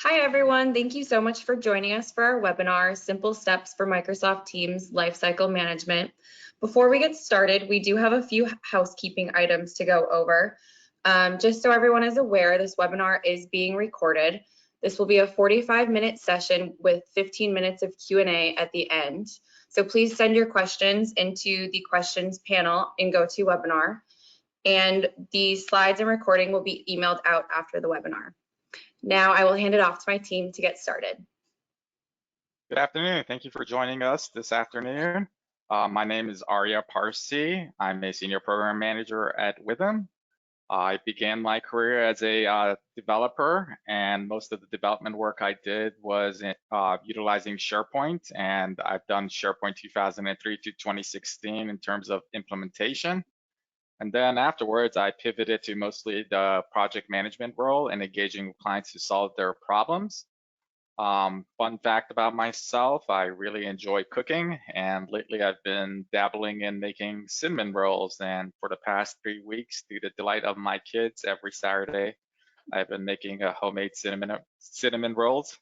Hi, everyone. Thank you so much for joining us for our webinar, Simple Steps for Microsoft Teams Lifecycle Management. Before we get started, we do have a few housekeeping items to go over. Just so everyone is aware, this webinar is being recorded. This will be a 45-minute session with 15 minutes of Q&A at the end. So please send your questions into the questions panel in GoToWebinar. And the slides and recording will be emailed out after the webinar. Now I will hand it off to my team to get started. Good afternoon. Thank you for joining us this afternoon. My name is Arya Parsi. I'm a senior program manager at Witham. I began my career as a developer, and most of the development work I did was utilizing SharePoint, and I've done SharePoint 2003 to 2016 in terms of implementation. And then afterwards, I pivoted to mostly the project management role and engaging with clients to solve their problems. Fun fact about myself, I really enjoy cooking, and lately I've been dabbling in making cinnamon rolls. And for the past 3 weeks, to the delight of my kids, every Saturday, I've been making a homemade cinnamon rolls.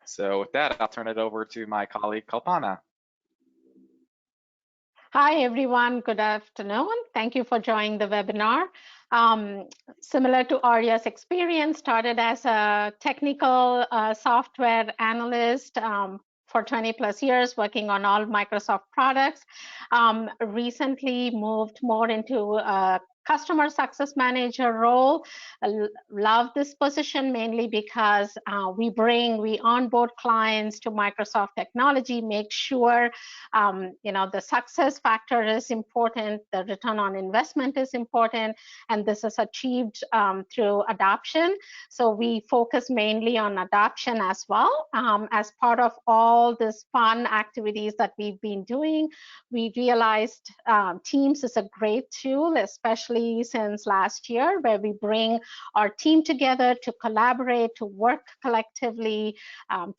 So with that, I'll turn it over to my colleague, Kalpana. Hi, everyone. Good afternoon. Thank you for joining the webinar. Similar to Arya's experience, started as a technical software analyst for 20 plus years, working on all Microsoft products. Recently moved more into customer success manager role. Love this position mainly because we onboard clients to Microsoft technology, make sure the success factor is important, the return on investment is important, and this is achieved through adoption. So we focus mainly on adoption as well. As part of all this fun activities that we've been doing, we realized Teams is a great tool, especially since last year, where we bring our team together to collaborate, to work collectively,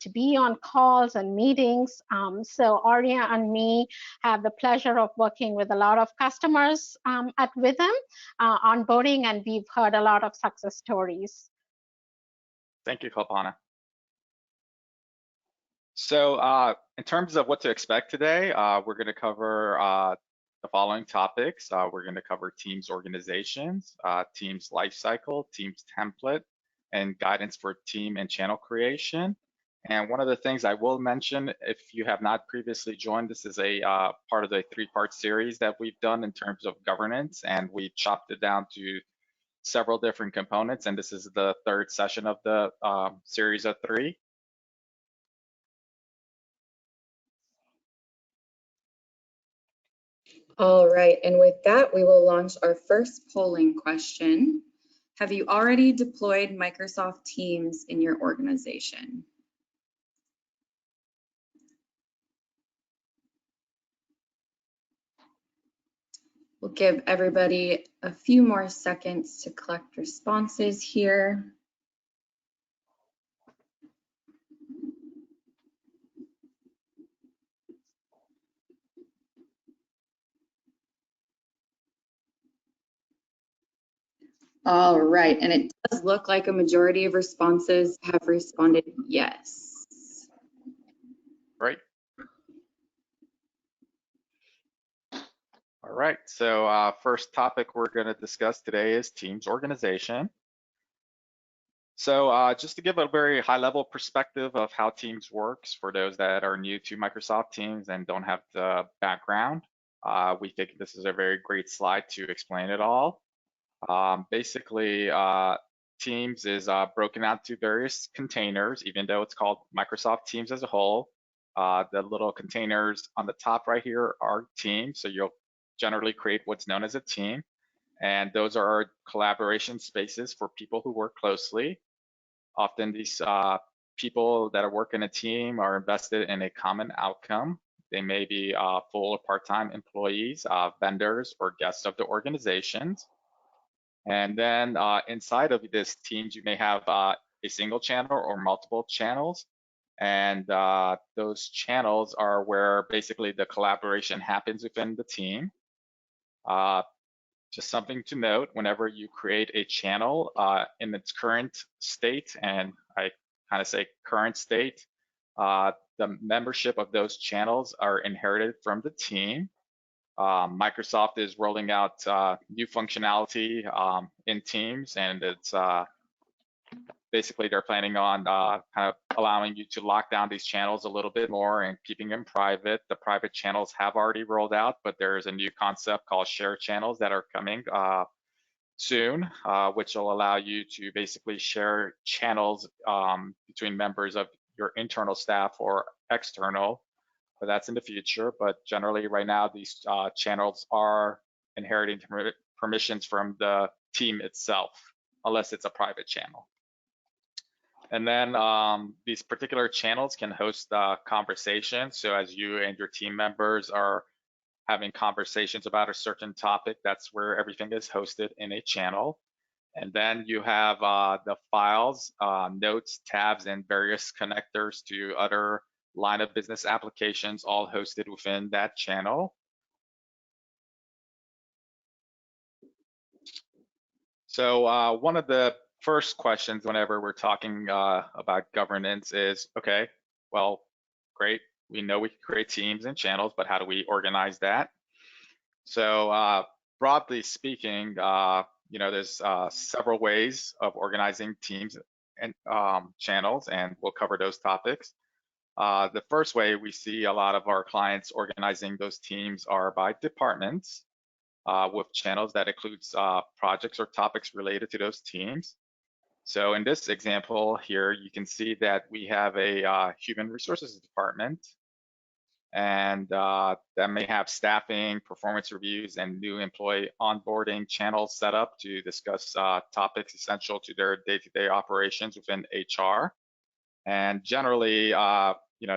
to be on calls and meetings. So Arya and me have the pleasure of working with a lot of customers at Witham onboarding, and we've heard a lot of success stories. Thank you, Kalpana. So in terms of what to expect today, we're going to cover the following topics. We're going to cover Teams organizations, Teams lifecycle, Teams template, and guidance for team and channel creation. And one of the things I will mention, if you have not previously joined, this is a part of the 3-part series that we've done in terms of governance, and we chopped it down to several different components, and this is the 3rd session of the series of 3. All right, and with that, we will launch our first polling question. Have you already deployed Microsoft Teams in your organization? We'll give everybody a few more seconds to collect responses here. All right, and it does look like a majority of responses have responded yes. Great. All right, so first topic we're going to discuss today is Teams organization. So just to give a very high-level perspective of how Teams works for those that are new to Microsoft Teams and don't have the background, we think this is a very great slide to explain it all. Basically, Teams is broken out to various containers, even though it's called Microsoft Teams as a whole. The little containers on the top right here are teams, so you'll generally create what's known as a team. And those are our collaboration spaces for people who work closely. Often these people that are working in a team are invested in a common outcome. They may be full or part-time employees, vendors, or guests of the organizations. And then inside of this teams, you may have a single channel or multiple channels. And those channels are where basically the collaboration happens within the team. Just something to note, whenever you create a channel in its current state, and I kind of say current state. The membership of those channels are inherited from the team. Microsoft is rolling out new functionality in Teams, and it's basically they're planning on kind of allowing you to lock down these channels a little bit more and keeping them private. The private channels have already rolled out, but there's a new concept called share channels that are coming soon, which will allow you to basically share channels between members of your internal staff or external, but that's in the future. But generally right now, these channels are inheriting permissions from the team itself, unless it's a private channel. And then these particular channels can host conversations. So as you and your team members are having conversations about a certain topic, that's where everything is hosted in a channel. And then you have the files, notes, tabs, and various connectors to other line of business applications, all hosted within that channel. So one of the first questions whenever we're talking about governance is, okay, well, great. We know we can create teams and channels, but how do we organize that? So broadly speaking, there's several ways of organizing teams and channels, and we'll cover those topics. The first way we see a lot of our clients organizing those teams are by departments with channels that includes projects or topics related to those teams. So in this example here, you can see that we have a human resources department, and that may have staffing, performance reviews, and new employee onboarding channels set up to discuss topics essential to their day-to-day operations within HR. And generally,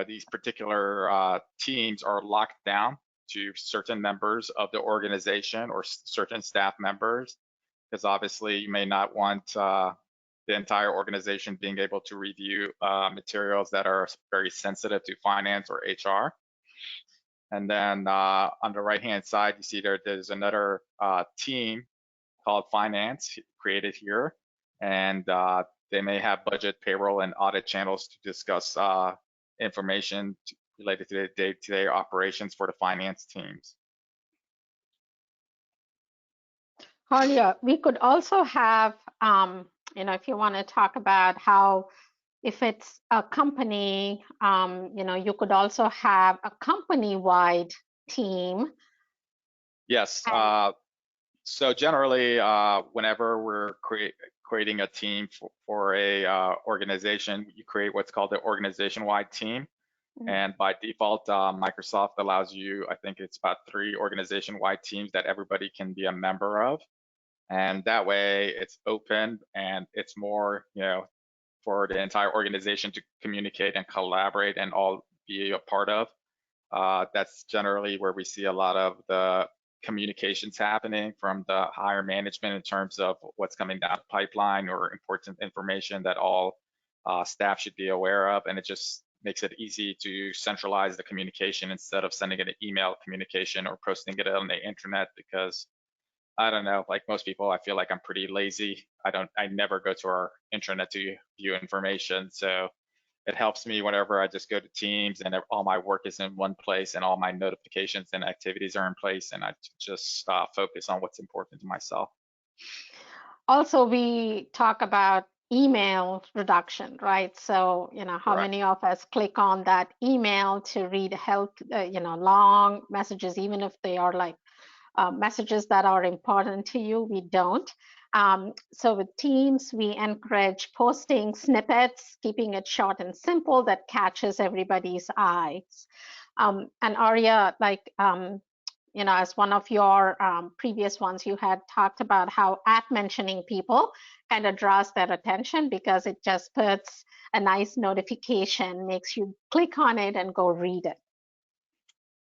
these particular teams are locked down to certain members of the organization or certain staff members, because obviously you may not want the entire organization being able to review materials that are very sensitive to finance or HR. And then on the right-hand side, you see there's another team called finance created here, and they may have budget, payroll, and audit channels to discuss information related to the day-to-day operations for the finance teams. Harlia, we could also have, if you want to talk about how, if it's a company, you could also have a company-wide team. Yes. So generally, whenever we're creating a team for a organization, you create what's called the organization-wide team. Mm-hmm. And by default, Microsoft allows you, I think it's about 3 organization-wide teams that everybody can be a member of. And that way it's open and it's more, for the entire organization to communicate and collaborate and all be a part of. That's generally where we see a lot of the communications happening from the higher management in terms of what's coming down the pipeline or important information that all staff should be aware of. And it just makes it easy to centralize the communication instead of sending it an email communication or posting it on the internet, because I don't know, like most people, I feel like I'm pretty lazy. I never go to our intranet to view information. So it helps me whenever I just go to Teams and all my work is in one place and all my notifications and activities are in place, and I just focus on what's important to myself. Also, we talk about email reduction, right? So, how Correct. many of us click on that email to read long messages, even if they are like messages that are important to you, we don't. So with Teams, we encourage posting snippets, keeping it short and simple that catches everybody's eyes. And Arya, as one of your previous ones, you had talked about how mentioning people kind of draws their attention because it just puts a nice notification, makes you click on it and go read it.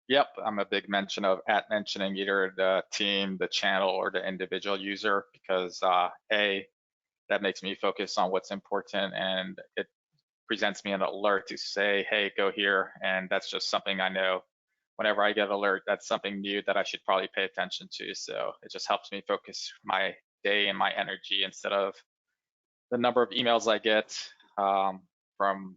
Yep, I'm a big mention of mentioning either the team, the channel, or the individual user, because that makes me focus on what's important, and it presents me an alert to say, hey, go here. And that's just something I know whenever I get an alert, that's something new that I should probably pay attention to. So it just helps me focus my day and my energy instead of the number of emails I get from from,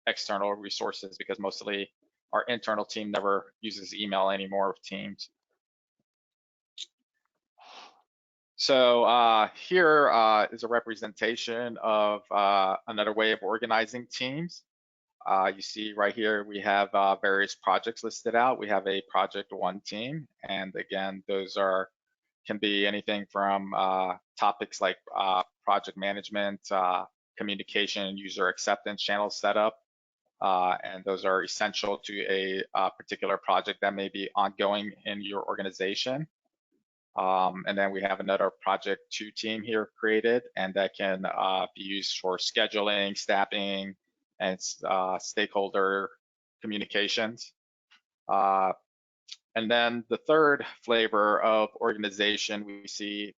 external resources, because mostly our internal team never uses email anymore with Teams. So here is a representation of another way of organizing teams. You see right here, we have various projects listed out. We have a project one team, and again, those can be anything from topics like project management, communication, user acceptance, channel setup, and those are essential to a particular project that may be ongoing in your organization. And then we have another project two team here created, and that can be used for scheduling, staffing, and stakeholder communications. And then the third flavor of organization we see,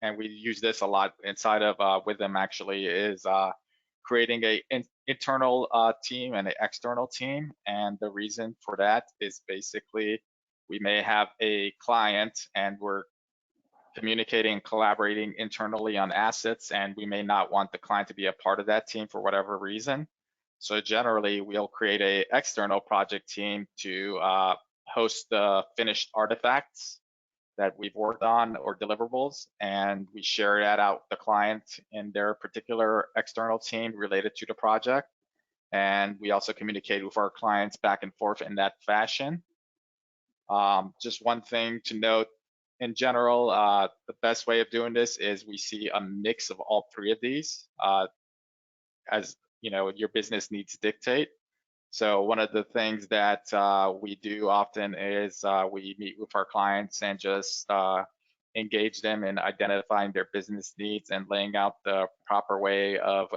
and we use this a lot inside of with them actually, is creating an internal team and an external team. And the reason for that is basically we may have a client and we're communicating and collaborating internally on assets, and we may not want the client to be a part of that team for whatever reason. So generally, we'll create an external project team to host the finished artifacts that we've worked on or deliverables, and we share that out with the client in their particular external team related to the project. And we also communicate with our clients back and forth in that fashion. Just one thing to note, in general, the best way of doing this is we see a mix of all three of these as your business needs dictate. So one of the things that we do often is we meet with our clients and just engage them in identifying their business needs and laying out the proper way of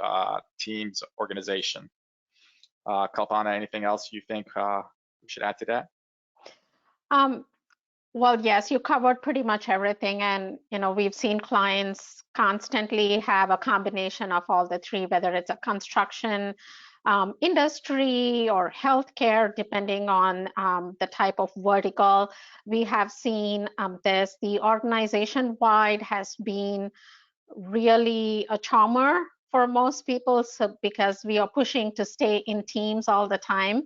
teams organization. Kalpana, anything else you think we should add to that? Well, yes, you covered pretty much everything. And, we've seen clients constantly have a combination of all the three, whether it's a construction industry or healthcare, depending on the type of vertical. We have seen this. The organization-wide has been really a charmer for most people, so because we are pushing to stay in teams all the time,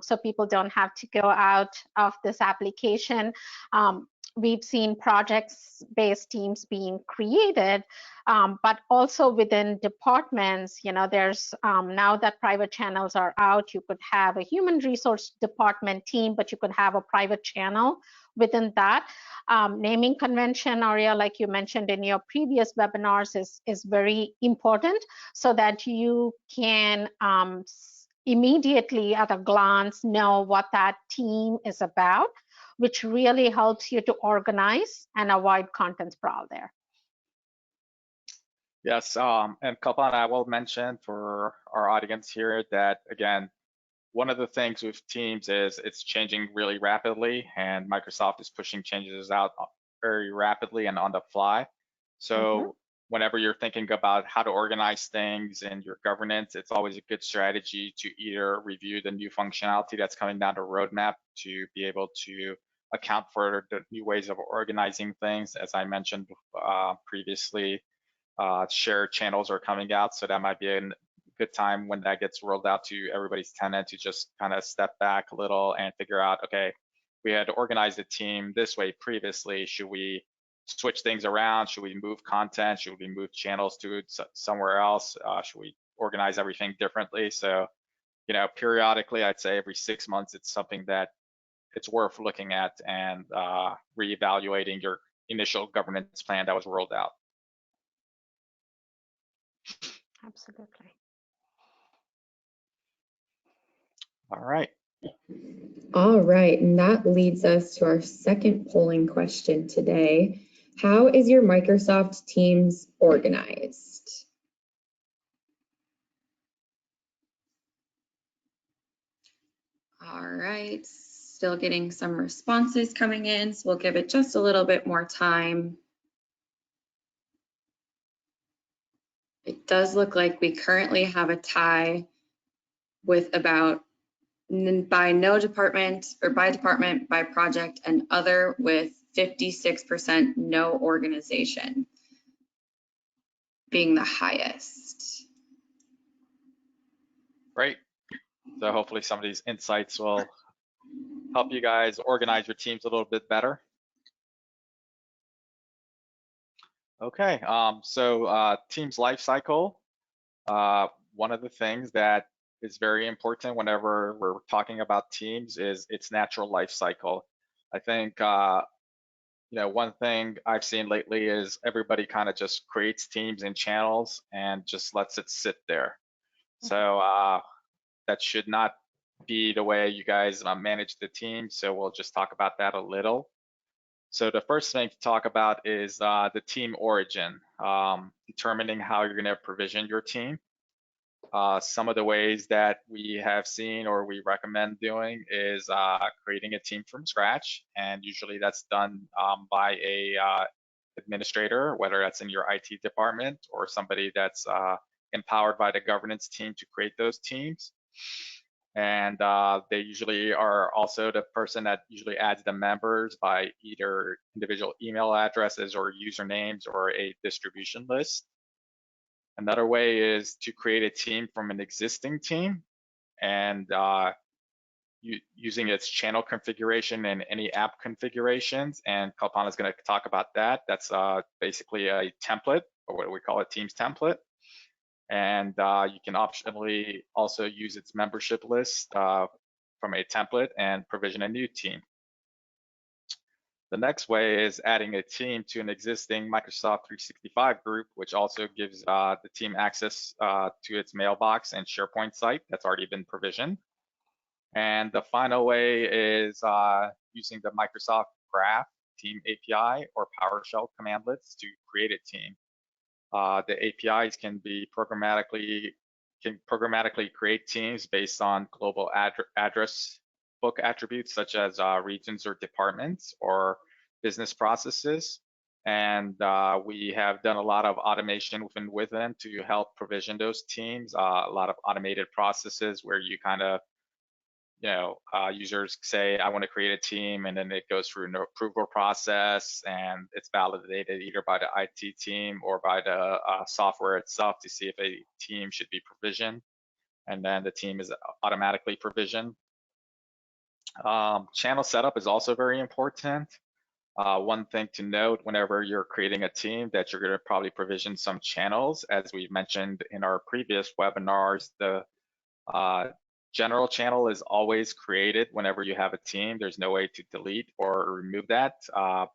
so people don't have to go out of this application. We've seen projects-based teams being created, but also within departments, there's now that private channels are out, you could have a human resource department team, but you could have a private channel within that. Naming convention, Arya, like you mentioned in your previous webinars, is very important so that you can immediately at a glance know what that team is about, which really helps you to organize and avoid content sprawl there. Yes, and Kalpana, I will mention for our audience here that, again, one of the things with Teams is it's changing really rapidly, and Microsoft is pushing changes out very rapidly and on the fly. So whenever you're thinking about how to organize things in your governance, it's always a good strategy to either review the new functionality that's coming down the roadmap to be able to account for the new ways of organizing things. As I mentioned previously, shared channels are coming out, so that might be a good time when that gets rolled out to everybody's tenant to just kind of step back a little and figure out, okay, we had organized the team this way previously. Should we switch things around? Should we move content? Should we move channels to somewhere else? Should we organize everything differently? So, periodically, I'd say every 6 months, it's something that it's worth looking at and reevaluating your initial governance plan that was rolled out. Absolutely. All right. All right, and that leads us to our second polling question today. How is your Microsoft Teams organized? All right, still getting some responses coming in, so we'll give it just a little bit more time. It does look like we currently have a tie with about by no department, or by department, by project, and other, with 56% no organization being the highest. Great. So hopefully some of these insights will help you guys organize your teams a little bit better. Okay, so teams life cycle. One of the things that is very important whenever we're talking about teams is its natural life cycle. I think one thing I've seen lately is everybody kind of just creates teams and channels and just lets it sit there. So that should not be the way you guys manage the team. So we'll just talk about that a little. So the first thing to talk about is the team origin, determining how you're going to provision your team. Some of the ways that we have seen or we recommend doing is creating a team from scratch, and usually that's done by a administrator, whether that's in your IT department or somebody that's empowered by the governance team to create those teams. And they usually are also the person that usually adds the members by either individual email addresses or usernames or a distribution list. Another way is to create a team from an existing team and using its channel configuration and any app configurations. And Kalpana is going to talk about that. That's basically a template, or what we call a teams template. And you can optionally also use its membership list from a template and provision a new team. The next way is adding a team to an existing Microsoft 365 group, which also gives the team access to its mailbox and SharePoint site that's already been provisioned. And the final way is using the Microsoft Graph Team API or PowerShell commandlets to create a team. The APIs can programmatically create teams based on global address book attributes such as regions or departments or business processes. And we have done a lot of automation with them to help provision those teams, a lot of automated processes where you kind of, users say, I want to create a team, and then it goes through an approval process and it's validated either by the IT team or by the software itself to see if a team should be provisioned. And then the team is automatically provisioned. Channel setup is also very important. One thing to note whenever you're creating a team that you're going to probably provision some channels. As we mentioned in our previous webinars, the general channel is always created whenever you have a team. There's no way to delete or remove that.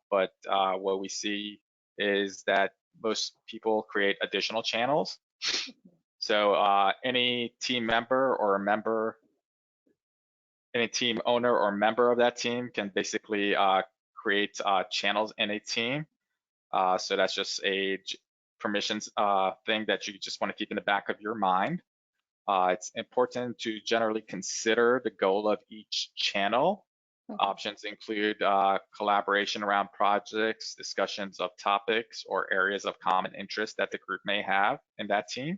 But what we see is that most people create additional channels. So any team member or a member, any team owner or member of that team can basically create channels in a team. So that's just a permissions thing that you just want to keep in the back of your mind. It's important to generally consider the goal of each channel. Options include collaboration around projects, discussions of topics, or areas of common interest that the group may have in that team.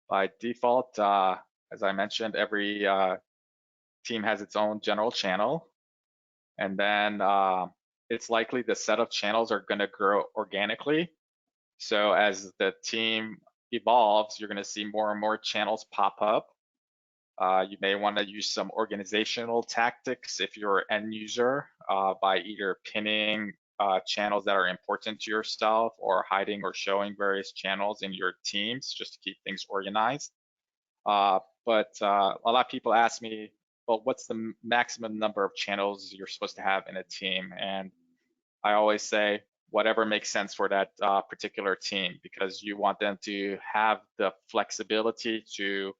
By default, as I mentioned, every team has its own general channel. And then it's likely the set of channels are going to grow organically. So as the team evolves, you're going to see more and more channels pop up. You may want to use some organizational tactics if you're an end user by either pinning channels that are important to yourself or hiding or showing various channels in your teams just to keep things organized. But a lot of people ask me, well, what's the maximum number of channels you're supposed to have in a team? And I always say, whatever makes sense for that particular team, because you want them to have the flexibility to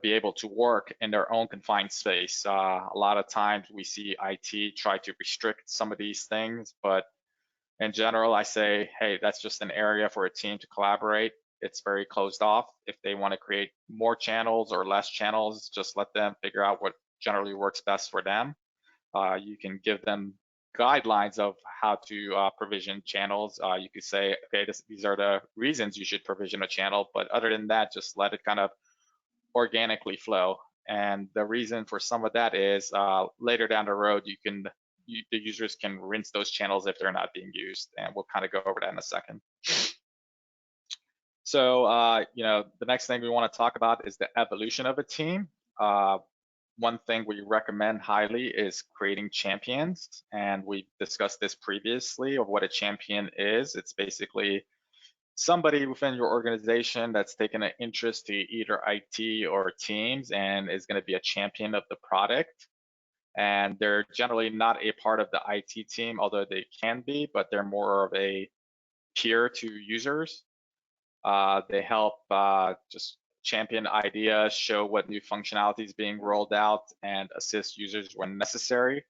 be able to work in their own confined space. A lot of times we see IT try to restrict some of these things, but in general, I say, hey, that's just an area for a team to collaborate. It's very closed off. If they want to create more channels or less channels, just let them figure out what generally works best for them. You can give them guidelines of how to provision channels. You could say, okay, these are the reasons you should provision a channel, but other than that, just let it kind of organically flow. And the reason for some of that is later down the road, the users can rinse those channels if they're not being used, and we'll kind of go over that in a second. So, the next thing we want to talk about is the evolution of a team. One thing we recommend highly is creating champions, and we discussed this previously of what a champion is. It's basically somebody within your organization that's taken an interest to either IT or teams and is going to be a champion of the product. And they're generally not a part of the IT team, although they can be, but they're more of a peer to users. They help just champion ideas, show what new functionality is being rolled out, and assist users when necessary.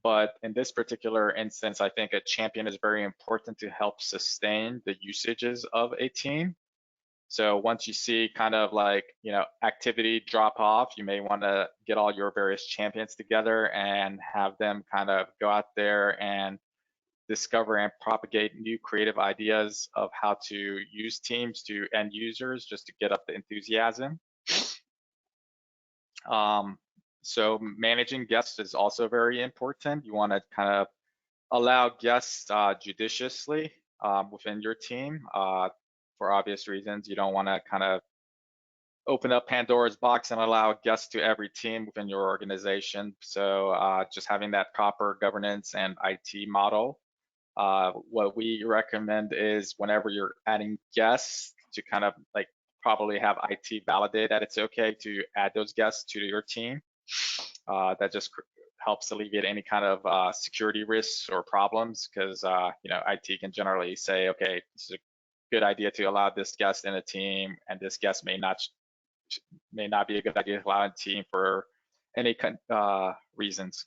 But in this particular instance, I think a champion is very important to help sustain the usages of a team. So once you see kind of like, activity drop off, you may want to get all your various champions together and have them kind of go out there and discover and propagate new creative ideas of how to use teams to end users just to get up the enthusiasm. So managing guests is also very important. You want to kind of allow guests judiciously within your team. For obvious reasons, you don't want to kind of open up Pandora's box and allow guests to every team within your organization. So just having that proper governance and IT model. What we recommend is whenever you're adding guests to kind of like probably have IT validate that it's okay to add those guests to your team. That just helps alleviate any kind of security risks or problems because IT can generally say, okay, this is a good idea to allow this guest in a team, and this guest may not be a good idea to allow in a team for any reasons.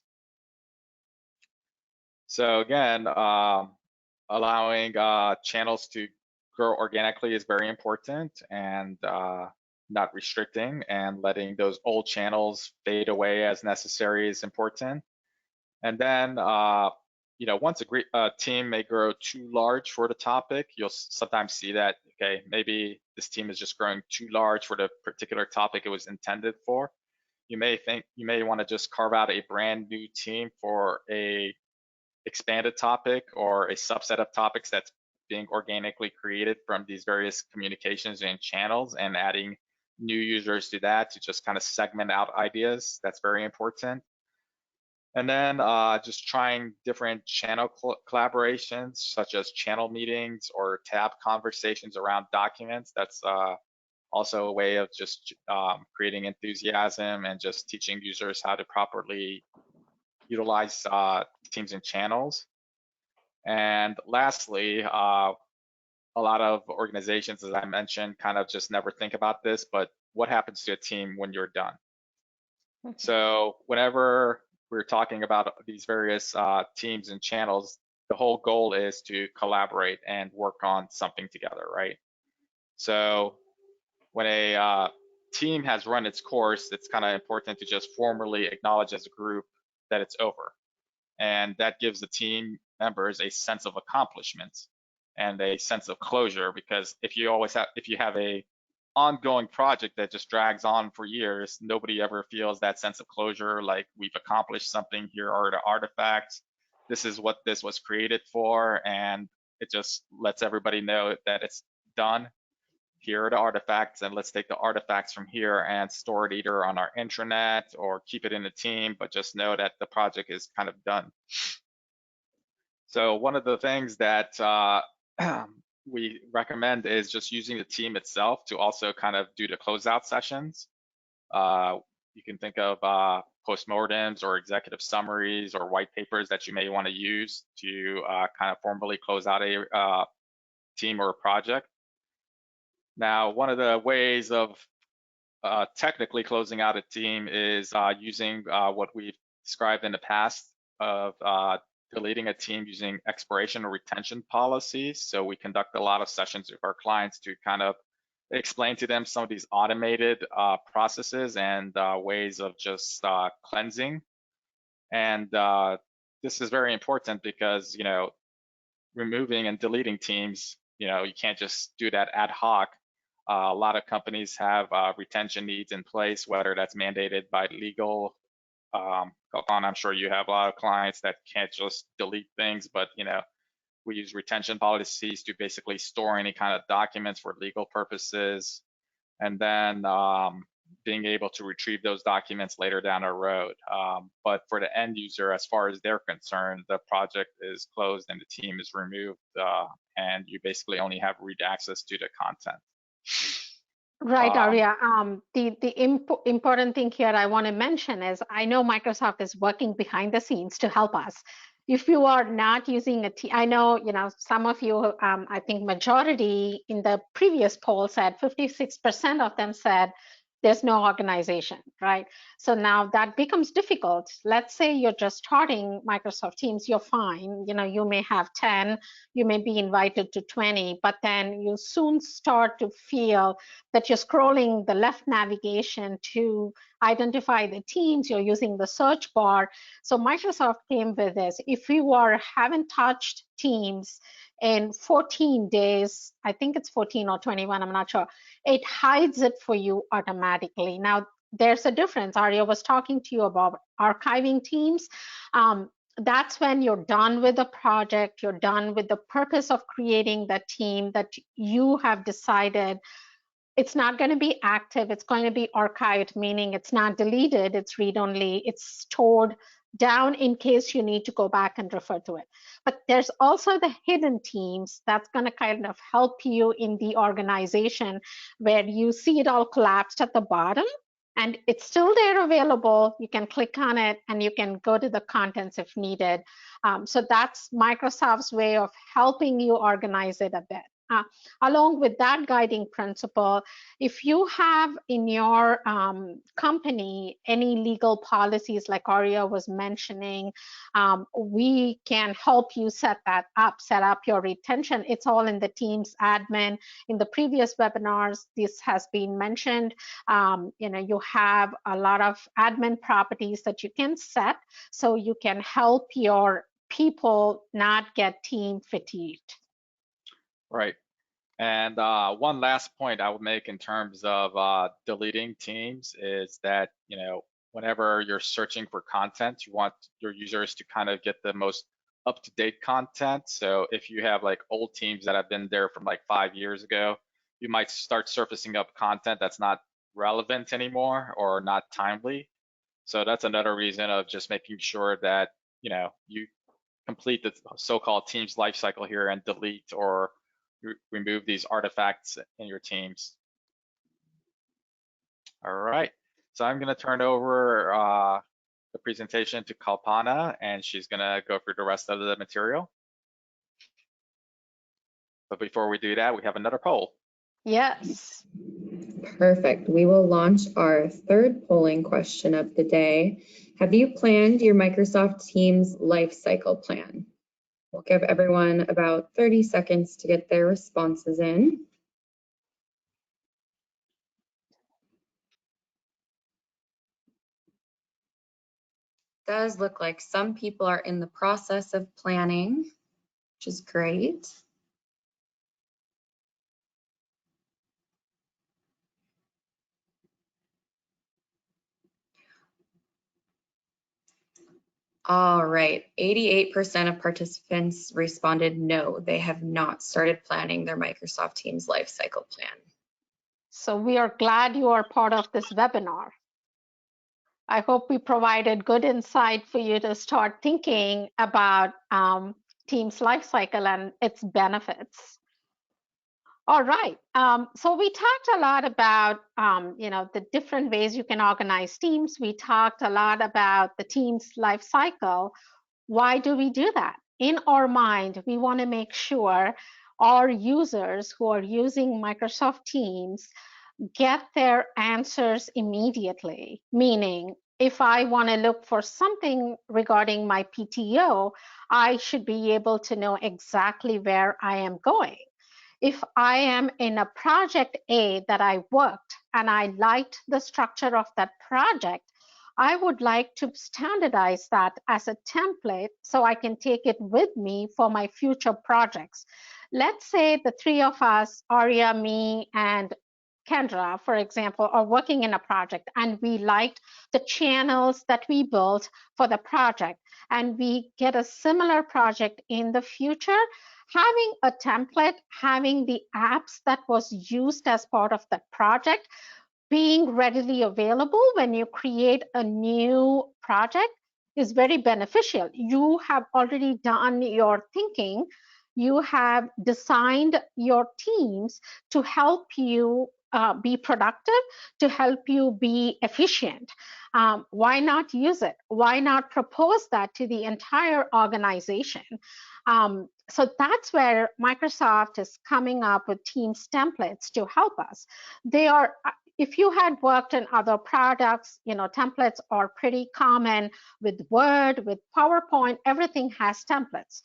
So again, allowing channels to grow organically is very important, and not restricting and letting those old channels fade away as necessary is important. And then, once a team may grow too large for the topic, you'll sometimes see that, okay, maybe this team is just growing too large for the particular topic it was intended for. You may want to just carve out a brand new team for a expanded topic or a subset of topics that's being organically created from these various communications and channels, and adding new users to that to just kind of segment out ideas. That's very important. And then just trying different channel collaborations, such as channel meetings or tab conversations around documents. That's also a way of just creating enthusiasm and just teaching users how to properly utilize teams and channels. And lastly, a lot of organizations, as I mentioned, kind of just never think about this, but what happens to a team when you're done? So whenever we're talking about these various teams and channels, the whole goal is to collaborate and work on something together, right? So when a team has run its course, it's kind of important to just formally acknowledge as a group that it's over. And that gives the team members a sense of accomplishment and a sense of closure, because if you have a ongoing project that just drags on for years, nobody ever feels that sense of closure, like we've accomplished something, here are the artifacts, this is what this was created for, and it just lets everybody know that it's done. Here are the artifacts, and let's take the artifacts from here and store it either on our intranet or keep it in the team, but just know that the project is kind of done. So one of the things that we recommend is just using the team itself to also kind of do the closeout sessions. You can think of postmortems or executive summaries or white papers that you may want to use to kind of formally close out a team or a project. Now, one of the ways of technically closing out a team is using what we've described in the past of deleting a team using expiration or retention policies. So we conduct a lot of sessions with our clients to kind of explain to them some of these automated processes and ways of just cleansing. And this is very important because, removing and deleting teams, you can't just do that ad hoc. A lot of companies have retention needs in place, whether that's mandated by legal. I'm sure you have a lot of clients that can't just delete things, but We use retention policies to basically store any kind of documents for legal purposes, and then being able to retrieve those documents later down the road. But for the end user, as far as they're concerned, the project is closed and the team is removed, and you basically only have read access to the content. Right, Arya. The important thing here I want to mention is I know Microsoft is working behind the scenes to help us. If you are not using I know, some of you, I think majority in the previous poll said 56% of them said there's no organization, right? So now that becomes difficult. Let's say you're just starting Microsoft Teams, you're fine. You may have 10, you may be invited to 20, but then you soon start to feel that you're scrolling the left navigation to identify the teams, you're using the search bar. So Microsoft came with this. If you haven't touched Teams in 14 days, I think it's 14 or 21, I'm not sure, it hides it for you automatically. Now, there's a difference. Arya was talking to you about archiving Teams. That's when you're done with the project, you're done with the purpose of creating the team that you have decided it's not going to be active, it's going to be archived, meaning it's not deleted, it's read-only, it's stored down in case you need to go back and refer to it. But there's also the hidden teams that's going to kind of help you in the organization where you see it all collapsed at the bottom and it's still there available. You can click on it and you can go to the contents if needed. So that's Microsoft's way of helping you organize it a bit. Along with that guiding principle, if you have in your company any legal policies like Arya was mentioning, we can help you set up your retention. It's all in the Teams admin. In the previous webinars, this has been mentioned. You have a lot of admin properties that you can set so you can help your people not get team fatigued. Right. And one last point I would make in terms of deleting teams is that, whenever you're searching for content, you want your users to kind of get the most up-to-date content. So if you have like old teams that have been there from like 5 years ago, you might start surfacing up content that's not relevant anymore or not timely. So that's another reason of just making sure that, you complete the so-called Teams lifecycle here and delete or remove these artifacts in your teams. All right, so I'm going to turn over the presentation to Kalpana, and she's going to go through the rest of the material. But before we do that, we have another poll. Yes. Perfect. We will launch our third polling question of the day. Have you planned your Microsoft Teams lifecycle plan? We'll give everyone about 30 seconds to get their responses in. Does look like some people are in the process of planning, which is great. All right, 88% of participants responded no, they have not started planning their Microsoft Teams lifecycle plan. So we are glad you are part of this webinar. I hope we provided good insight for you to start thinking about Teams lifecycle and its benefits. All right, so we talked a lot about the different ways you can organize teams. We talked a lot about the Teams lifecycle. Why do we do that? In our mind, we want to make sure our users who are using Microsoft Teams get their answers immediately. Meaning, if I want to look for something regarding my PTO, I should be able to know exactly where I am going. If I am in a project A that I worked and I liked the structure of that project, I would like to standardize that as a template so I can take it with me for my future projects. Let's say the three of us, Arya, me, and Kendra, for example, are working in a project and we liked the channels that we built for the project and we get a similar project in the future. having a template, having the apps that was used as part of that project, being readily available when you create a new project is very beneficial. You have already done your thinking. You have designed your teams to help you be productive, to help you be efficient. Why not use it? Why not propose that to the entire organization? So that's where Microsoft is coming up with Teams templates to help us. They are, if you had worked in other products, templates are pretty common with Word, with PowerPoint, everything has templates.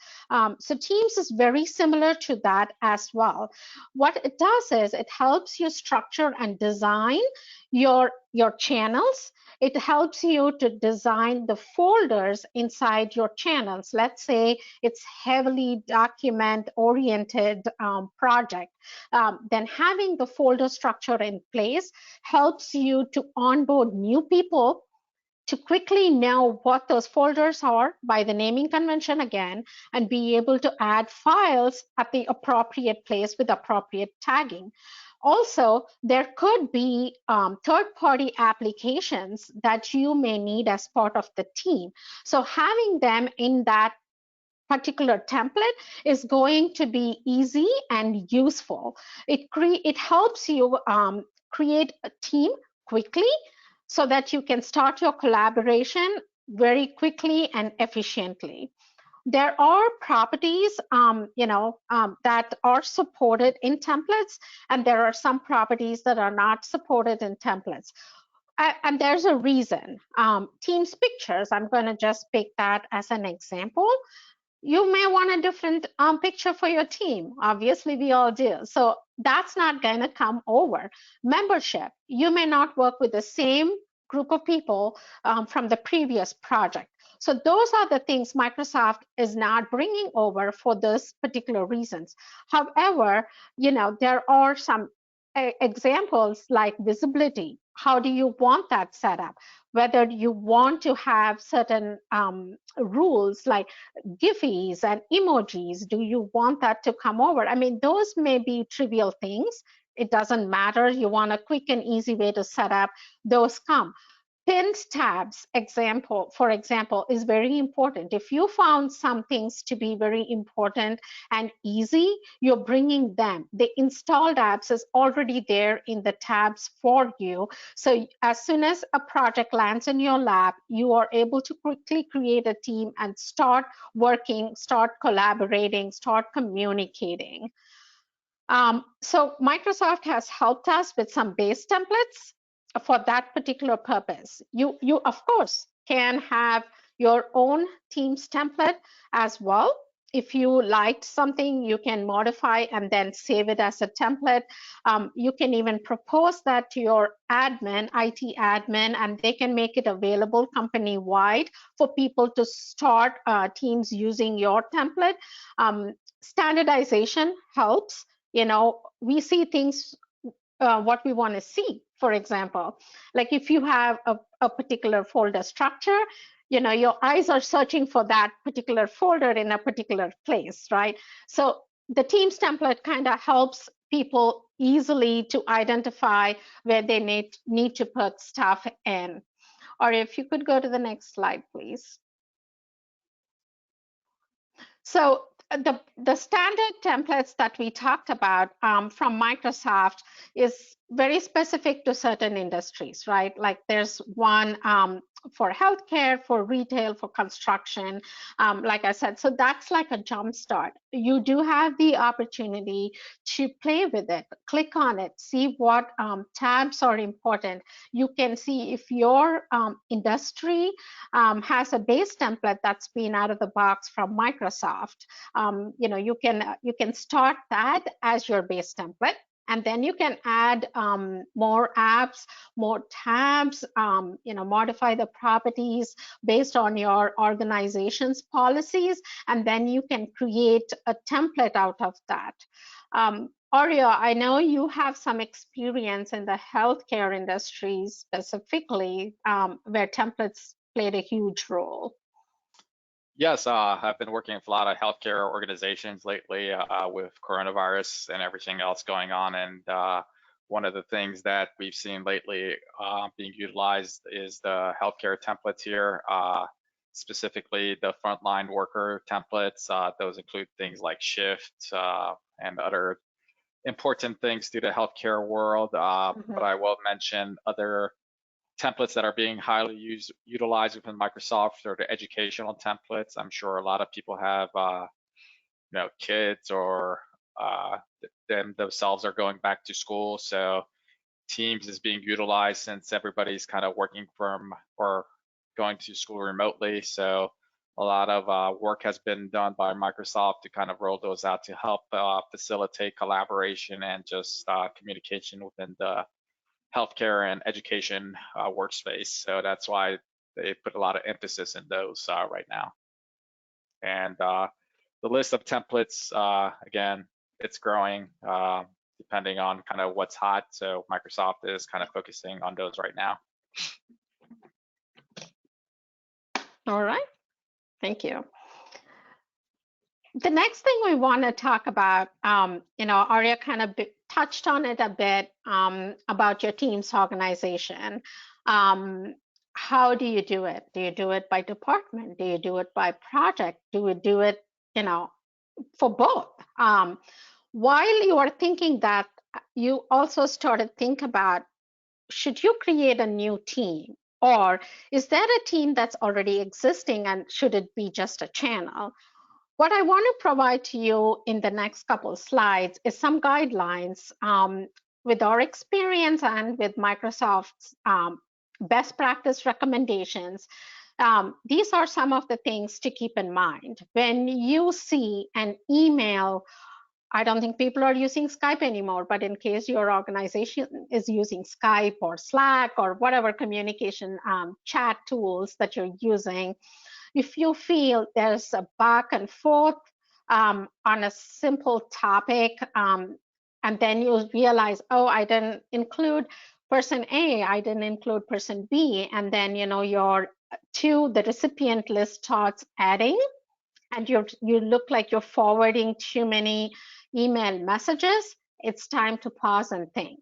So Teams is very similar to that as well. What it does is it helps you structure and design your channels. It helps you to design the folders inside your channels. Let's say it's heavily document-oriented project. Then having the folder structure in place helps you to onboard new people, to quickly know what those folders are by the naming convention again, and be able to add files at the appropriate place with appropriate tagging. Also, there could be third-party applications that you may need as part of the team. So having them in that particular template is going to be easy and useful. It helps you create a team quickly so that you can start your collaboration very quickly and efficiently. There are properties, that are supported in templates, and there are some properties that are not supported in templates. And there's a reason. Teams pictures, I'm going to just pick that as an example. You may want a different picture for your team. Obviously, we all do. So that's not going to come over. Membership, you may not work with the same group of people from the previous project. So those are the things Microsoft is not bringing over for those particular reasons. However, there are some examples like visibility. How do you want that set up? Whether you want to have certain rules like Giphies and emojis, do you want that to come over? I mean, those may be trivial things. It doesn't matter. You want a quick and easy way to set up, those come. Pinned tabs, for example, is very important. If you found some things to be very important and easy, you're bringing them. The installed apps is already there in the tabs for you. So as soon as a project lands in your lap, you are able to quickly create a team and start working, start collaborating, start communicating. So Microsoft has helped us with some base templates for that particular purpose. You of course can have your own Teams template as well. If you liked something, you can modify and then save it as a template. You can even propose that to your admin, IT admin, and they can make it available company-wide for people to start teams using your template. Standardization helps. We see things what we want to see. For example, like if you have a particular folder structure, your eyes are searching for that particular folder in a particular place, right? So the Teams template kind of helps people easily to identify where they need to put stuff in. Or if you could go to the next slide, please. So the standard templates that we talked about from Microsoft is very specific to certain industries, right? Like there's one for healthcare, for retail, for construction, like I said. So that's like a jump start. You do have the opportunity to play with it, click on it, see what tabs are important. You can see if your industry has a base template that's been out of the box from Microsoft. You can start that as your base template, and then you can add more apps, more tabs, modify the properties based on your organization's policies, and then you can create a template out of that. Arya, I know you have some experience in the healthcare industry specifically, where templates played a huge role. Yes, I've been working with a lot of healthcare organizations lately with coronavirus and everything else going on. And one of the things that we've seen lately being utilized is the healthcare templates here, specifically the frontline worker templates. Those include things like shifts and other important things to the healthcare world. But I will mention other templates that are being highly utilized within Microsoft are the educational templates. I'm sure a lot of people have, kids or them themselves are going back to school. So Teams is being utilized since everybody's kind of working from or going to school remotely. So a lot of work has been done by Microsoft to kind of roll those out to help facilitate collaboration and just communication within the healthcare and education workspace. So that's why they put a lot of emphasis in those right now. And the list of templates, again, it's growing depending on kind of what's hot. So Microsoft is kind of focusing on those right now. All right, thank you. The next thing we want to talk about, Arya kind of touched on it a bit about your team's organization. How do you do it? Do you do it by department? Do you do it by project? Do we do it, for both? While you are thinking that, you also started think about, should you create a new team? Or is there a team that's already existing and should it be just a channel? What I want to provide to you in the next couple of slides is some guidelines with our experience and with Microsoft's best practice recommendations. These are some of the things to keep in mind. When you see an email, I don't think people are using Skype anymore, but in case your organization is using Skype or Slack or whatever communication chat tools that you're using, if you feel there's a back and forth on a simple topic, and then you realize, oh, I didn't include person A, I didn't include person B, and then the recipient list starts adding, and you look like you're forwarding too many email messages, it's time to pause and think.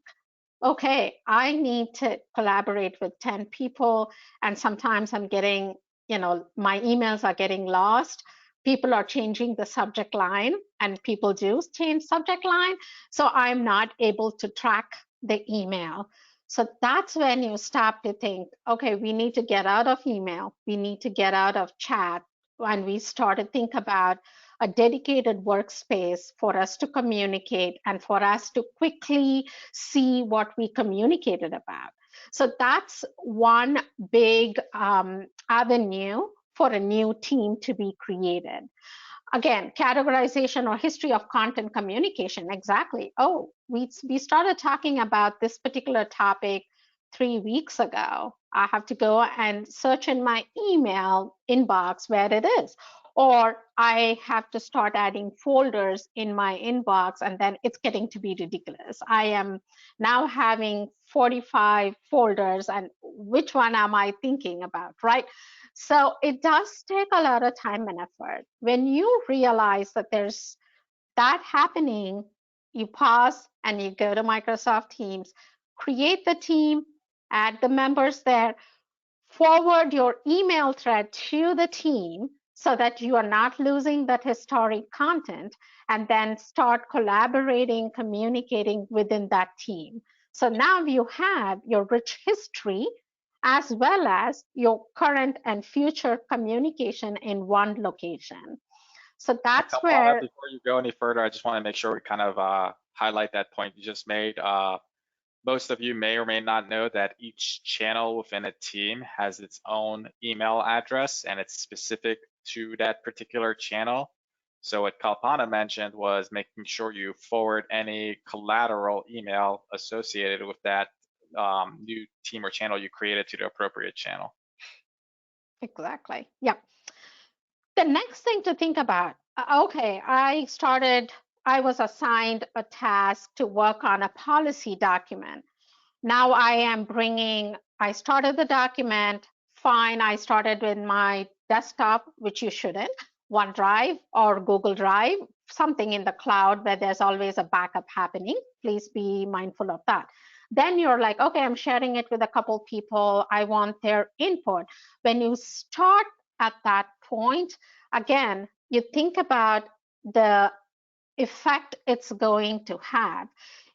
Okay, I need to collaborate with 10 people, and sometimes I'm getting, my emails are getting lost. People are changing the subject line, and people do change subject line, so I'm not able to track the email. So that's when you stop to think, okay, we need to get out of email, we need to get out of chat, and we start to think about a dedicated workspace for us to communicate and for us to quickly see what we communicated about. So that's one big avenue for a new team to be created. Again, categorization or history of content communication, exactly. Oh, we started talking about this particular topic 3 weeks ago. I have to go and search in my email inbox where it is. Or I have to start adding folders in my inbox, and then it's getting to be ridiculous. I am now having 45 folders, and which one am I thinking about, right? So it does take a lot of time and effort. When you realize that there's that happening, you pause and you go to Microsoft Teams, create the team, add the members there, forward your email thread to the team so that you are not losing that historic content, and then start collaborating, communicating within that team. So now you have your rich history as well as your current and future communication in one location. So that's where. Before you go any further, I just want to make sure we kind of highlight that point you just made. Most of you may or may not know that each channel within a team has its own email address, and it's specific to that particular channel. So what Kalpana mentioned was making sure you forward any collateral email associated with that new team or channel you created to the appropriate channel. Exactly. Yeah. The next thing to think about, okay, I was assigned a task to work on a policy document. Now I started the document, fine. I started with my desktop, which you shouldn't, OneDrive or Google Drive, something in the cloud where there's always a backup happening. Please be mindful of that. Then you're like, okay, I'm sharing it with a couple people. I want their input. When you start at that point, again, you think about the effect it's going to have.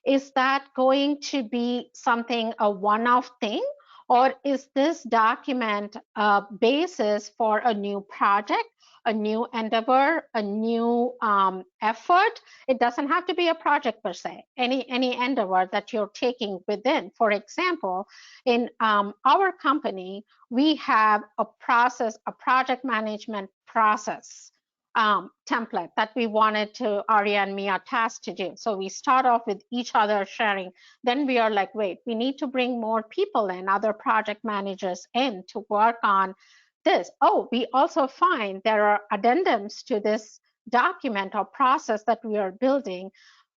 Is that going to be something, a one-off thing? Or is this document a basis for a new project, a new endeavor, a new effort? It doesn't have to be a project per se, any endeavor that you're taking within. For example, in our company, we have a process, a project management process template that we wanted to Arya and me are tasked to do. So we start off with each other sharing. Then we are like, wait, we need to bring more people in, other project managers in to work on this. Oh, we also find there are addendums to this document or process that we are building.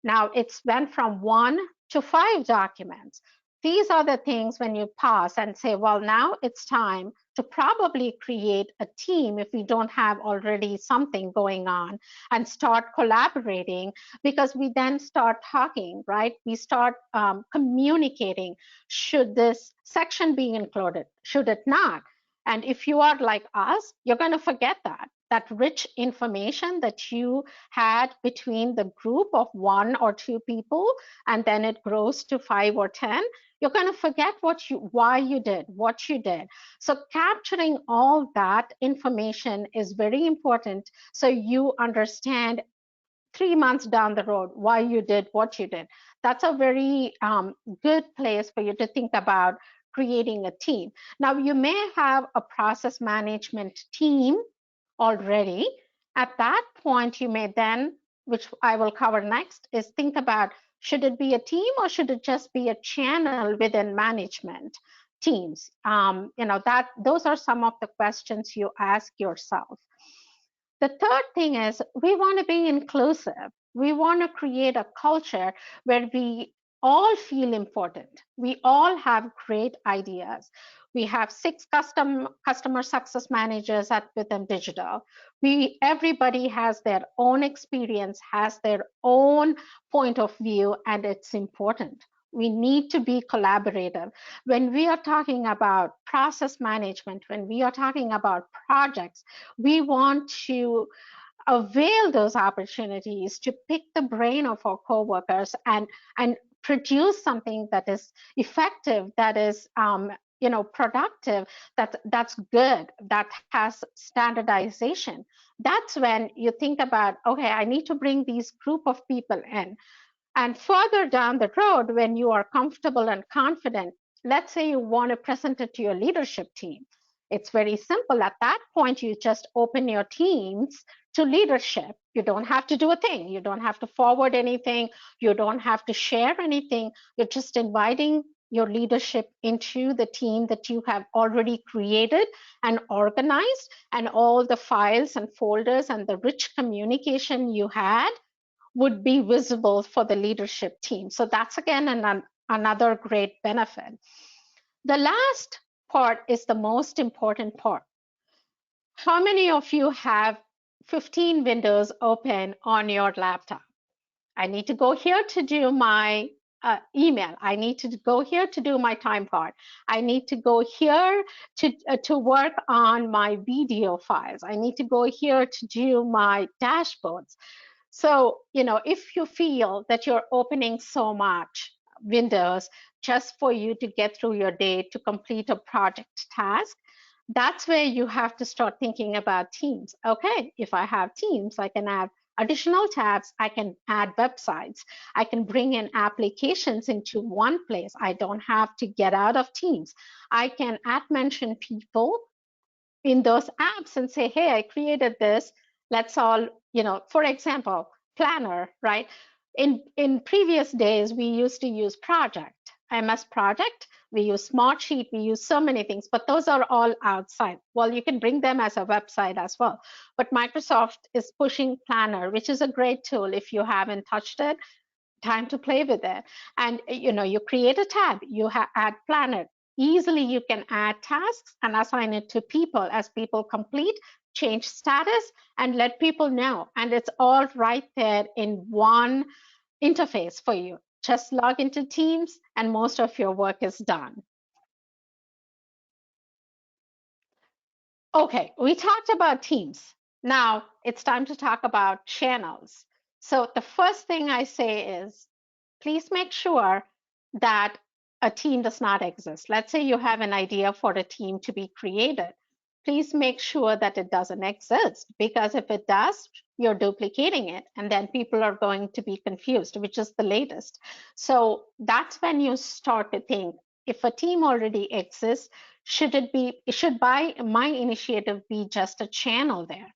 Now it's went from 1 to 5 documents. These are the things when you pause and say, well, now it's time to probably create a team if we don't have already something going on, and start collaborating, because we then start talking, right? We start communicating. Should this section be included? Should it not? And if you are like us, you're going to forget that rich information that you had between the group of 1 or 2 people, and then it grows to 5 or 10. You're going to forget why you did, what you did. So capturing all that information is very important, so you understand 3 months down the road why you did what you did. That's a very good place for you to think about creating a team. Now, you may have a process management team already. At that point, you may then, which I will cover next, is think about, should it be a team or should it just be a channel within management teams? Those are some of the questions you ask yourself. The third thing is, we want to be inclusive. We want to create a culture where we all feel important. We all have great ideas. We have 6 customer success managers at Within Digital. Everybody has their own experience, has their own point of view, and it's important. We need to be collaborative. When we are talking about process management, when we are talking about projects, we want to avail those opportunities to pick the brain of our coworkers and produce something that is effective, that is productive, that's good, that has standardization. That's when you think about, okay, I need to bring these group of people in. And further down the road, when you are comfortable and confident, let's say you want to present it to your leadership team. It's very simple. At that point, you just open your teams to leadership. You don't have to do a thing. You don't have to forward anything. You don't have to share anything. You're just inviting your leadership into the team that you have already created and organized, and all the files and folders and the rich communication you had would be visible for the leadership team. So that's again another great benefit. The last part is the most important part. How many of you have 15 windows open on your laptop? I need to go here to do my email. I need to go here to do my time card. I need to go here to work on my video files. I need to go here to do my dashboards. So, if you feel that you're opening so much windows just for you to get through your day to complete a project task, that's where you have to start thinking about teams. Okay, if I have teams, I can add additional tabs. I can add websites. I can bring in applications into one place. I don't have to get out of Teams. I can mention people in those apps and say, hey, I created this. Let's all, for example, Planner, right? In previous days, we used to use Project, MS Project. We use Smartsheet. We use so many things, but those are all outside. Well, you can bring them as a website as well. But Microsoft is pushing Planner, which is a great tool. If you haven't touched it, time to play with it. And you create a tab, you add Planner. Easily you can add tasks and assign it to people. As people complete, change status and let people know. And it's all right there in one interface for you. Just log into Teams and most of your work is done. Okay, we talked about Teams. Now it's time to talk about channels. So the first thing I say is, please make sure that a team does not exist. Let's say you have an idea for a team to be created. Please make sure that it doesn't exist, because if it does, you're duplicating it and then people are going to be confused, which is the latest. So that's when you start to think, if a team already exists, should by my initiative be just a channel there?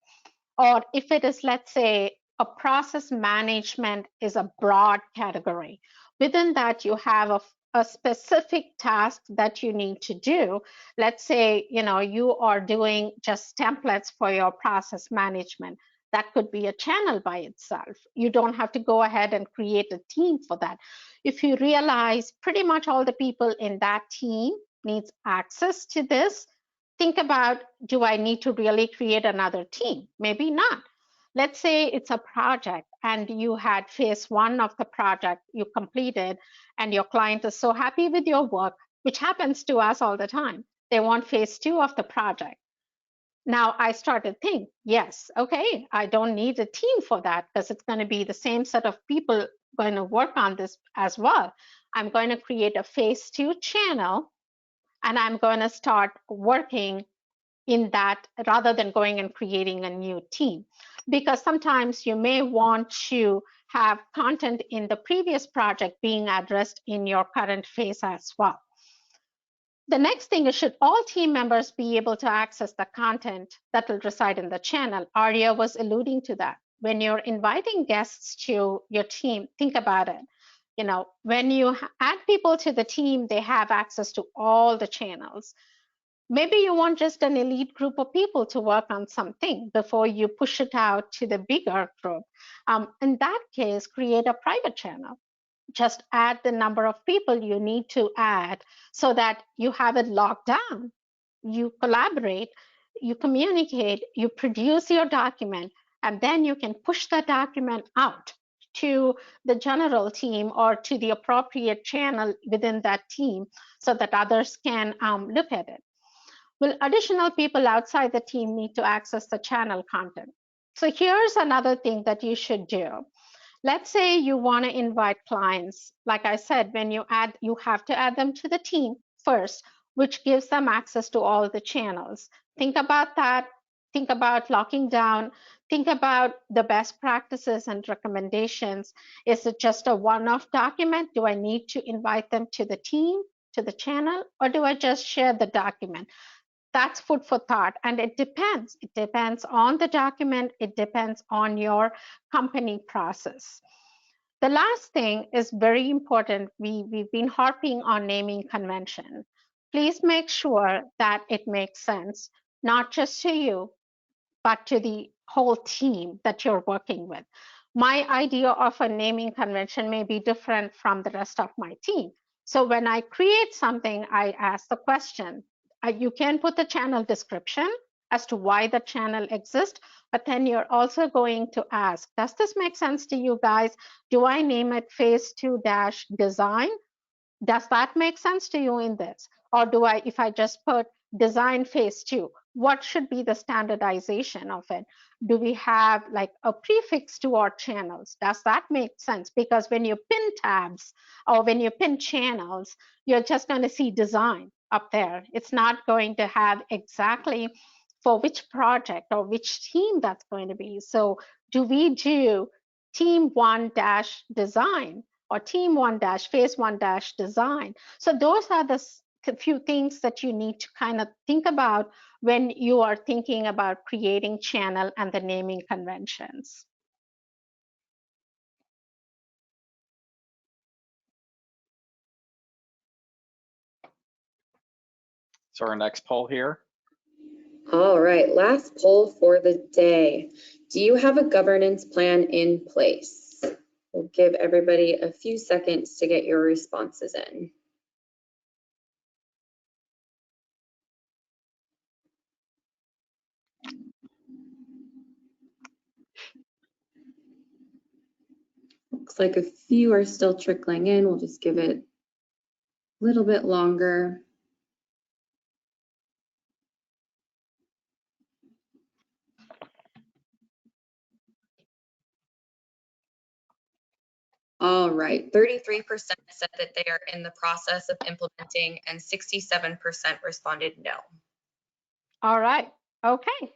Or if it is, let's say, a process management is a broad category. Within that, you have a specific task that you need to do. Let's say, you are doing just templates for your process management. That could be a channel by itself. You don't have to go ahead and create a team for that. If you realize pretty much all the people in that team needs access to this, think about, do I need to really create another team? Maybe not. Let's say it's a project and you had phase 1 of the project you completed and your client is so happy with your work, which happens to us all the time. They want phase 2 of the project. Now I started to think, yes, okay, I don't need a team for that because it's going to be the same set of people going to work on this as well. I'm going to create a phase 2 channel and I'm going to start working in that rather than going and creating a new team. Because sometimes you may want to have content in the previous project being addressed in your current phase as well. The next thing is, should all team members be able to access the content that will reside in the channel? Arya was alluding to that. When you're inviting guests to your team, think about it. When you add people to the team, they have access to all the channels. Maybe you want just an elite group of people to work on something before you push it out to the bigger group. In that case, create a private channel. Just add the number of people you need to add so that you have it locked down. You collaborate, you communicate, you produce your document, and then you can push that document out to the general team or to the appropriate channel within that team so that others can look at it. Will additional people outside the team need to access the channel content? So here's another thing that you should do. Let's say you want to invite clients. Like I said, when you have to add them to the team first, which gives them access to all the channels. Think about that. Think about locking down. Think about the best practices and recommendations. Is it just a one-off document? Do I need to invite them to the team, to the channel, or do I just share the document? That's food for thought, and it depends. It depends on the document. It depends on your company process. The last thing is very important. We've been harping on naming convention. Please make sure that it makes sense, not just to you, but to the whole team that you're working with. My idea of a naming convention may be different from the rest of my team. So when I create something, I ask the question. You can put the channel description as to why the channel exists, but then you're also going to ask, does this make sense to you guys? Do I name it phase 2-design? Does that make sense to you in this? Or do I, if I just put design phase 2, what should be the standardization of it? Do we have like a prefix to our channels? Does that make sense? Because when you pin tabs or when you pin channels, you're just going to see design up there. It's not going to have exactly for which project or which team that's going to be. So do we do team 1-design or team 1-phase 1-design? So those are the few things that you need to kind of think about when you are thinking about creating channel and the naming conventions. So our next poll here. All right, last poll for the day. Do you have a governance plan in place? We'll give everybody a few seconds to get your responses in. Looks like a few are still trickling in. We'll just give it a little bit longer. All right, 33% said that they are in the process of implementing and 67% responded no. All right. Okay.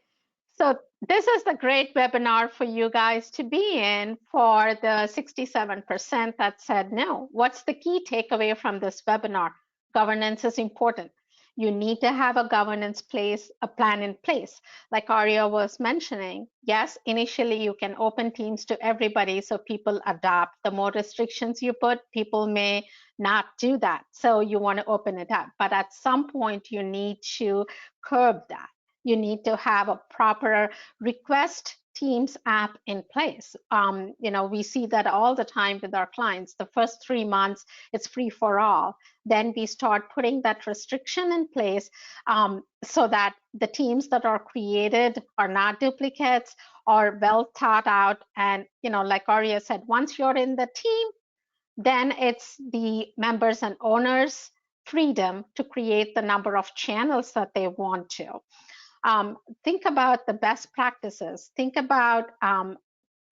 So this is the great webinar for you guys to be in for the 67% that said no. What's the key takeaway from this webinar? Governance is important. You need to have a a plan in place. Like Arya was mentioning, yes, initially you can open teams to everybody so people adopt. The more restrictions you put, people may not do that. So you want to open it up. But at some point, you need to curb that. You need to have a proper request Teams app in place. We see that all the time with our clients. The first 3 months, it's free for all. Then we start putting that restriction in place so that the teams that are created are not duplicates, are well thought out. And, like Arya said, once you're in the team, then it's the members and owners' freedom to create the number of channels that they want to. Think about the best practices. Think about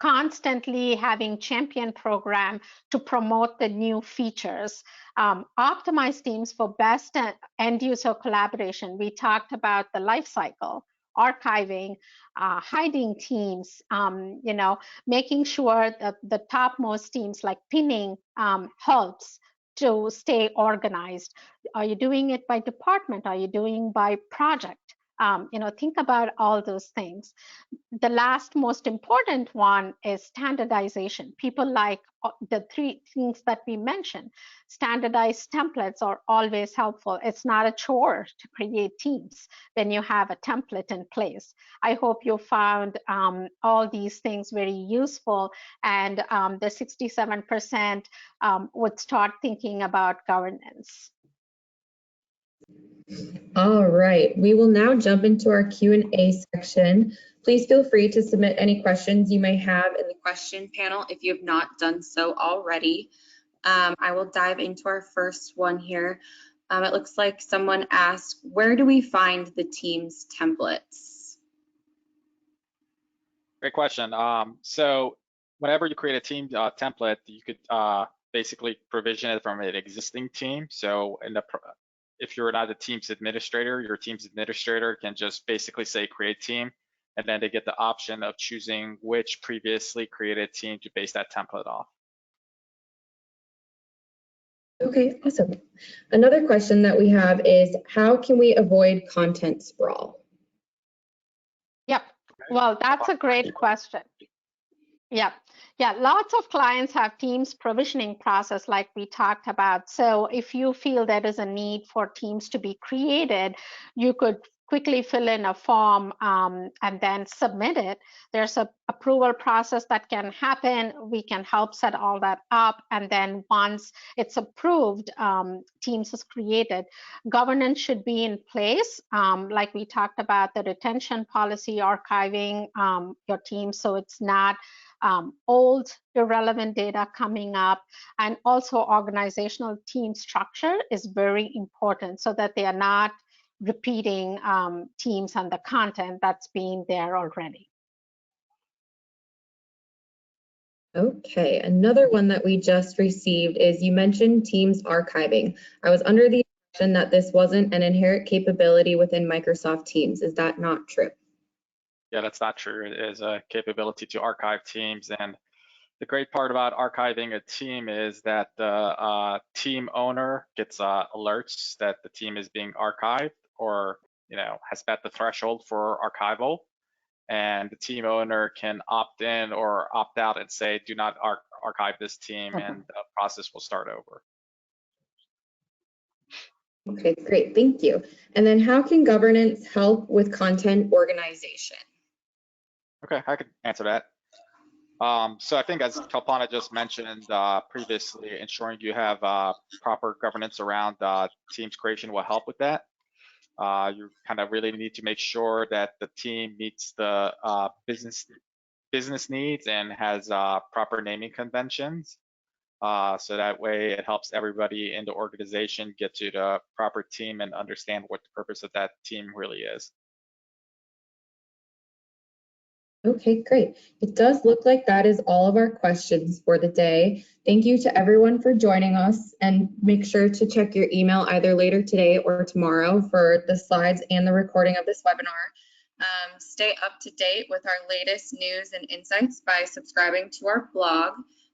constantly having champion program to promote the new features. Optimize teams for best end user collaboration. We talked about the life cycle, archiving, hiding teams, making sure that the topmost teams like pinning helps to stay organized. Are you doing it by department? Are you doing by project? Think about all those things. The last most important one is standardization. People like the 3 things that we mentioned. Standardized templates are always helpful. It's not a chore to create teams when you have a template in place. I hope you found all these things very useful, and the 67% would start thinking about governance. All right, we will now jump into our Q&A section. Please feel free to submit any questions you may have in the question panel if you have not done so already. I will dive into our first one here. It looks like someone asked, where do we find the team's templates? Great question. So whenever you create a team template, you could basically provision it from an existing team. So if you're not a team's administrator, your team's administrator can just basically say create team, and then they get the option of choosing which previously created team to base that template off. Okay, awesome. Another question that we have is, how can we avoid content sprawl? Yep. Well, that's a great question. Yeah, lots of clients have teams provisioning process like we talked about. So if you feel there is a need for teams to be created, you could quickly fill in a form and then submit it. There's an approval process that can happen. We can help set all that up. And then once it's approved, teams is created. Governance should be in place. Like we talked about, the retention policy, archiving your team so it's not old, irrelevant data coming up, and also organizational team structure is very important so that they are not repeating teams and the content that's been there already. Okay, another one that we just received is, you mentioned Teams archiving. I was under the impression that this wasn't an inherent capability within Microsoft Teams. Is that not true? Yeah, that's not true. It is a capability to archive teams. And the great part about archiving a team is that the team owner gets alerts that the team is being archived or has met the threshold for archival. And the team owner can opt in or opt out and say, do not archive this team, and the process will start over. Okay, great, thank you. And then how can governance help with content organization? Okay, I could answer that. So I think, as Kalpana just mentioned previously, ensuring you have proper governance around teams creation will help with that. You kind of really need to make sure that the team meets the business needs and has proper naming conventions. So that way it helps everybody in the organization get to the proper team and understand what the purpose of that team really is. Okay, great. It does look like that is all of our questions for the day. Thank you to everyone for joining us, and make sure to check your email either later today or tomorrow for the slides and the recording of this webinar. Stay up to date with our latest news and insights by subscribing to our blog,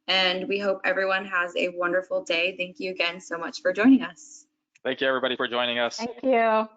and we hope everyone has a wonderful day. Thank you again so much for joining us. Thank you, everybody, for joining us. Thank you.